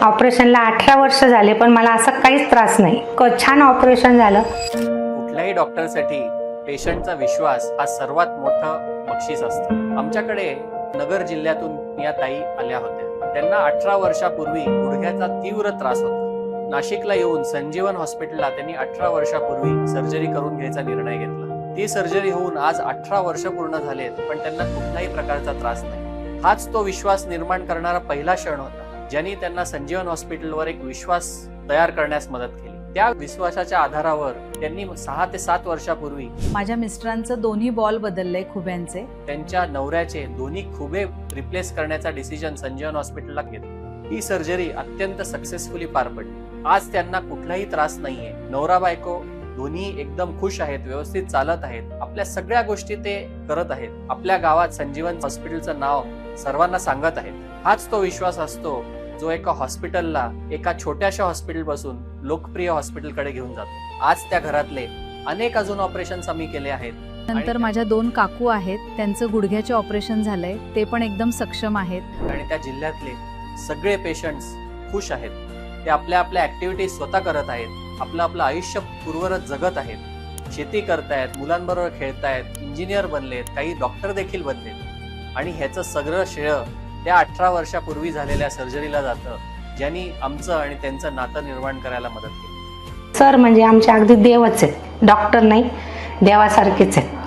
ऑपरेशनला 18 वर्ष झाले, पण मला असा काहीच त्रास नाही. छान ऑपरेशन झालं. कुठल्याही डॉक्टरसाठी पेशंटचा विश्वास हा सर्वात मोठं बक्षीस असतं. आमच्याकडे नगर जिल्ह्यातून या ताई आल्या होत्या. त्यांना 18 वर्षापूर्वी गुडघ्याचा तीव्र त्रास होता. नाशिकला येऊन संजीवन हॉस्पिटलला त्यांनी 18 वर्षापूर्वी सर्जरी करून घ्यायचा निर्णय घेतला. ती सर्जरी होऊन आज 18 वर्ष पूर्ण झालेत, पण त्यांना कुठल्याही प्रकारचा त्रास नाही. हाच तो विश्वास निर्माण करणारा पहिला क्षण होता, ज्यांनी त्यांना संजीवन हॉस्पिटलवर एक विश्वास तयार करण्यास मदत केली. त्या विश्वासाच्या आधारावर त्यांनी 6 ते 7 वर्षापूर्वी माझ्या मिस्टरांचं दोन्ही बॉल बदलले खुब्यांचे. त्यांच्या नवऱ्याचे दोन्ही खुबे रिप्लेस करण्याचा डिसिजन संजीवन हॉस्पिटलला घेतला. ही सर्जरी अत्यंत सक्सेसफुली पार पडली. आज त्यांना कुठलाही त्रास नाहीये. नवरा बायको दोन्ही एकदम खुश आहेत, व्यवस्थित चालत आहेत, आपल्या सगळ्या गोष्टी ते करत आहेत. आपल्या गावात संजीवन हॉस्पिटलचं नाव सर्वांना सांगत आहेत. हाच तो विश्वास असतो जो एका हॉस्पिटलला एका छोट्याशा हॉस्पिटल पासून लोकप्रिय हॉस्पिटलकडे घेऊन जातो. आज त्या घरातले अनेक अजून ऑपरेशन्स आम्ही केले आहेत. नंतर माझ्या 2 काकू आहेत, त्यांचं गुडघ्याचे ऑपरेशन झालंय, ते पण एकदम सक्षम आहेत. आणि त्या जिल्ह्यातले सगळे पेशंट्स खुश आहेत. ते आपल्या आपल्या ऍक्टिव्हिटीज स्वतः करत आहेत, आपलं आयुष्य पूर्वरत जगत आहेत, शेती करतायत, मुलांबरोबर खेळतायत, इंजिनियर बनलेत, काही डॉक्टर देखील बनलेत. आणि ह्याचं सगळं श्रेय त्या 18 वर्षापूर्वी झालेल्या सर्जरीला जातं, ज्यांनी आमचं आणि त्यांचं नातं निर्माण करायला मदत केली. सर म्हणजे आमचे अगदी देवच आहेत. डॉक्टर नाही, देवासारखेच आहेत.